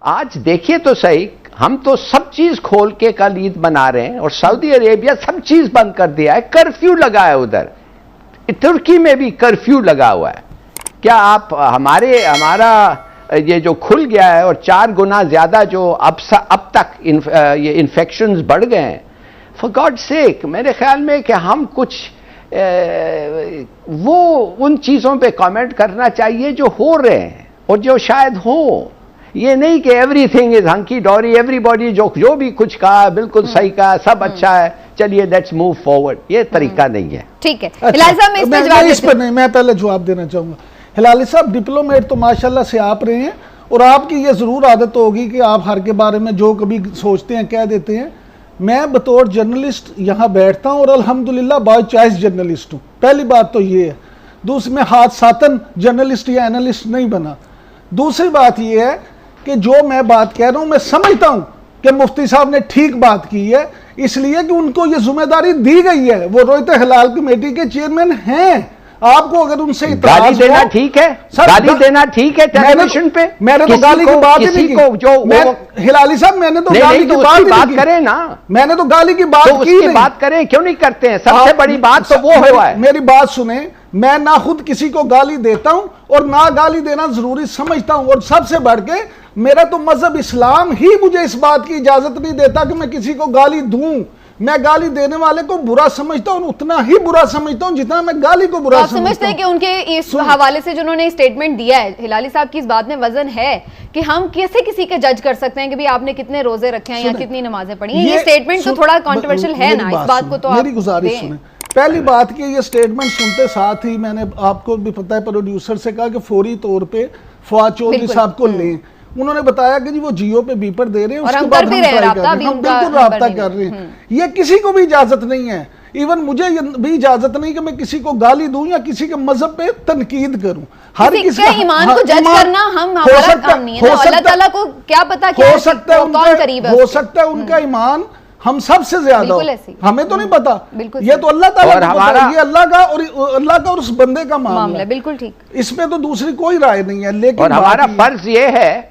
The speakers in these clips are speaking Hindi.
आज देखिए तो सही, हम तो सब चीज खोल के कल ईद मना रहे हैं और सऊदी अरेबिया सब चीज बंद कर दिया है, कर्फ्यू लगा है उधर, तुर्की में भी कर्फ्यू लगा हुआ है। क्या आप हमारा ये जो खुल गया है और 4 गुना ज्यादा जो अब तक ये इन्फेक्शंस बढ़ गए हैं, फॉर गॉड सेक, मेरे ख्याल में कि हम कुछ वो उन चीजों पे कमेंट करना चाहिए जो हो रहे हैं और जो शायद हो। ये नहीं कि एवरीथिंग इज हंकी डोरी, एवरीबॉडी जो भी कुछ कहा बिल्कुल सही कहा, सब अच्छा है, चलिए लेट्स मूव फॉरवर्ड, ये तरीका नहीं है। ठीक है। अच्छा, हिलाली साहब मैं इस पर नहीं, मैं पहले जवाब देना चाहूंगा। हिलाली साहब डिप्लोमेट तो माशाल्लाह से आप रहे हैं और आपकी ये जरूर आदत होगी कि आप हर के बारे में जो कभी सोचते हैं कह देते हैं। मैं बतौर जर्नलिस्ट यहाँ बैठता हूँ और अल्हम्दुलिल्लाह बाय चॉइस जर्नलिस्ट हूँ, पहली बात तो ये है। दूसरी, मैं हादसातन जर्नलिस्ट या एनालिस्ट नहीं बना। दूसरी बात ये है कि जो मैं बात कह रहा हूँ मैं समझता हूँ कि मुफ्ती साहब ने ठीक बात की है, इसलिए कि उनको ये जिम्मेदारी दी गई है, वो रोयत हलाल कमेटी के चेयरमैन हैं। आपको अगर उनसे गाली देना ठीक है, गाली देना ठीक है टेलीविजन पे, मैंने तो गाली की बात ही नहीं की। हिलाली साहब मैंने तो गाली की बात करें ना, मैंने तो गाली की बात की नहीं। बात करें क्यों नहीं करते हैं? सबसे बड़ी बात तो वो हुआ है। मेरी बात सुने, मैं ना खुद किसी को गाली देता हूं और ना गाली देना जरूरी समझता हूं, और सबसे बढ़ के मेरा तो मजहब इस्लाम ही मुझे इस बात की इजाजत नहीं देता कि मैं किसी को गाली दूं। मैं गाली देने वाले को बुरा समझता हूं, उतना ही बुरा समझता हूं जितना मैं गाली को बुरा समझते हैं कि उनके इस हवाले से जिन्होंने स्टेटमेंट दिया है, हिलाली साहब की इस बात में वजन है कि हम कैसे किसी के जज कर सकते हैं कि भाई आपने कितने रोजे रखे हैं या कितनी नमाजें पढ़ी हैं। ये स्टेटमेंट तो थोड़ा कंट्रोवर्शियल है ना, इस बात को तो मेरी गुजारिश सुने। पहली बात कि ये स्टेटमेंट सुनते साथ ही मैंने आपको भी पता है प्रोड्यूसर से कहा कि फौरी तौर पे फवाद चौधरी साहब को लें। उन्होंने बताया कि जी वो जियो पे बीपर दे रहे हैं, उसके बाद हम बिल्कुल राब्ता कर रहे हैं। ये किसी को भी इजाजत नहीं है, इवन मुझे भी इजाजत नहीं कि मैं किसी को गाली दूं या किसी के मजहब पे तनकीद करूं। हर किसी का ईमान को जज करना हमारा काम नहीं है ना, अल्लाह ताला को क्या पता क्या हो सकता है उनका ईमान हम सबसे ज्यादा, हमें तो नहीं पता, ये तो अल्लाह ताला को पता है, ये अल्लाह का और उस बंदे का मामला है। बिल्कुल ठीक, इसमें तो दूसरी कोई राय नहीं है। लेकिन हमारा फर्ज ये है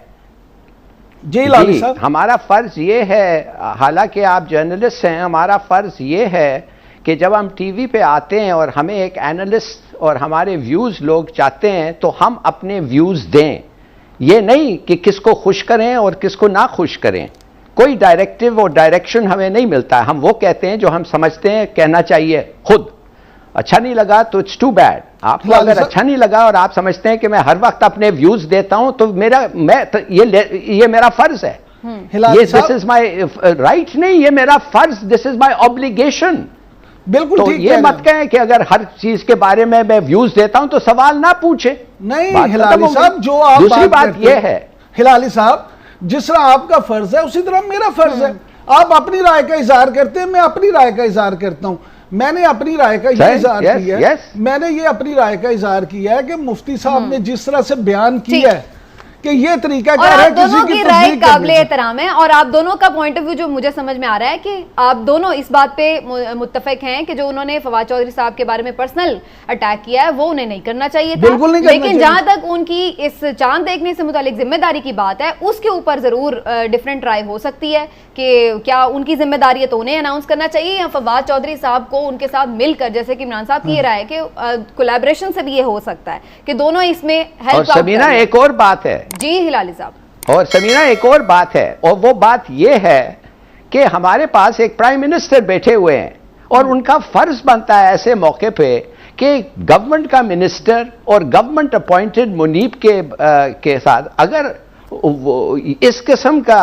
जी लाली साहब, हमारा फर्ज ये है, हालांकि आप जर्नलिस्ट हैं, हमारा फर्ज ये है कि जब हम टीवी पे आते हैं और हमें एक एनालिस्ट और हमारे व्यूज लोग चाहते हैं तो हम अपने व्यूज दें, ये नहीं कि किसको खुश करें और किसको ना खुश करें। कोई डायरेक्टिव और डायरेक्शन हमें नहीं मिलता है, हम वो कहते हैं जो हम समझते हैं कहना चाहिए खुद। अच्छा नहीं लगा तो इट्स टू बैड। आपको अगर अच्छा नहीं लगा और आप समझते हैं कि मैं हर वक्त अपने व्यूज देता हूं तो ये मेरा फर्ज है, ये दिस इज माय राइट नहीं, ये मेरा फर्ज, दिस इज माय ऑब्लिगेशन। बिल्कुल तो ये मत कहें कि अगर हर चीज के बारे में मैं व्यूज देता हूं तो सवाल ना पूछे। नहीं हिलाली साहब, जो आप दूसरी बात ये है हिलाली साहब, जिस तरह आपका फर्ज है उसी तरह मेरा फर्ज है। आप अपनी राय का इजहार करते हैं, मैं अपनी राय का इजहार करता हूं। मैंने अपनी राय का ये इजहार किया है, मैंने ये अपनी राय का इजहार किया है कि मुफ्ती साहब ने जिस तरह से बयान किया है कि ये तरीका क्या है, दोनों की राय काबिल एहतराम है और आप दोनों का पॉइंट ऑफ व्यू जो मुझे समझ में आ रहा है कि आप दोनों इस बात पे मुत्तफिक हैं कि जो उन्होंने फवाद चौधरी साहब के बारे में पर्सनल अटैक किया है वो उन्हें नहीं करना चाहिए था। लेकिन जहां तक उनकी इस चांद देखने से मुतालिक जिम्मेदारी की बात है, उसके ऊपर जरूर डिफरेंट राय हो सकती है कि क्या उनकी जिम्मेदारी है तो उन्हें अनाउंस करना चाहिए या फवाद चौधरी साहब को उनके साथ मिलकर, जैसे कि इमरान साहब की ये राय कि कोलैबोरेशन से भी ये हो सकता है कि दोनों इसमें हेल्प। समीना एक और बात है जी हिलाली साहब, और समीना एक और बात है, और वो बात ये है कि हमारे पास एक प्राइम मिनिस्टर बैठे हुए हैं और उनका फर्ज बनता है ऐसे मौके पे कि गवर्नमेंट का मिनिस्टर और गवर्नमेंट अपॉइंटेड मुनीब के साथ अगर इस किस्म का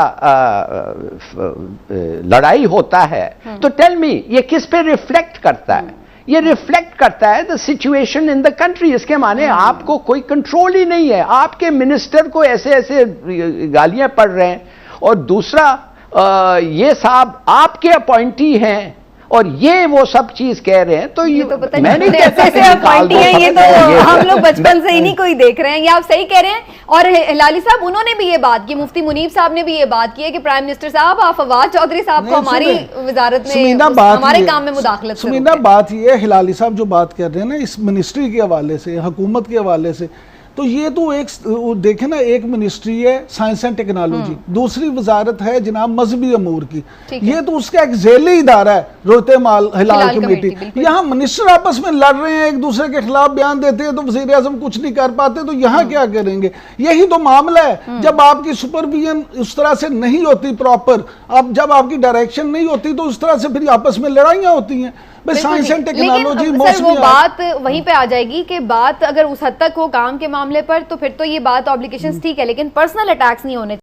लड़ाई होता है तो टेल मी ये किस पे रिफ्लेक्ट करता है? ये रिफ्लेक्ट करता है the situation in the country. इसके माने आपको कोई कंट्रोल ही नहीं है, आपके मिनिस्टर को ऐसे ऐसे गालियां पड़ रहे हैं, और दूसरा ये साहब आपके अपॉइंटी हैं और ये वो सब चीज कह रहे हैं। तो ये तो पता नहीं कैसे अपॉइंटी हैं, ये तो हम लोग बचपन से ही नहीं कोई देख रहे हैं। ये आप सही कह रहे हैं। और हिलाली साहब उन्होंने भी ये बात की, मुफ्ती मुनीब साहब ने भी ये बात की है कि प्राइम मिनिस्टर साहब आप फवाद चौधरी साहब को हमारी वजारत में हमारे काम में मुदाखलत। सुमीना बात ये हिलाली साहब जो बात कर रहे हैं ना इस मिनिस्ट्री के हवाले से, हुकूमत के हवाले से, तो ये तो एक देखें ना, एक मिनिस्ट्री है साइंस एंड टेक्नोलॉजी, दूसरी वजारत है जनाब मजहबी अमूर की, ये तो उसका एक झेली इदारा है रोते माल हिलाल कमेटी। यहाँ मिनिस्टर आपस में लड़ रहे हैं, एक दूसरे के खिलाफ बयान देते हैं, तो वज़ीर आज़म कुछ नहीं कर पाते, तो यहाँ क्या करेंगे? यही तो मामला है। जब आपकी सुपरविजन उस तरह से नहीं होती प्रॉपर, अब जब आपकी डायरेक्शन नहीं होती, तो उस तरह से फिर आपस में लड़ाइयाँ होती हैं। साइंस एंड टेक्नोलॉजी वो बात वहीं पे आ जाएगी कि बात अगर उस हद तक हो काम के मामले पर, तो फिर तो ये बात ऑब्लिगेशंस ठीक है, लेकिन पर्सनल अटैक्स नहीं होने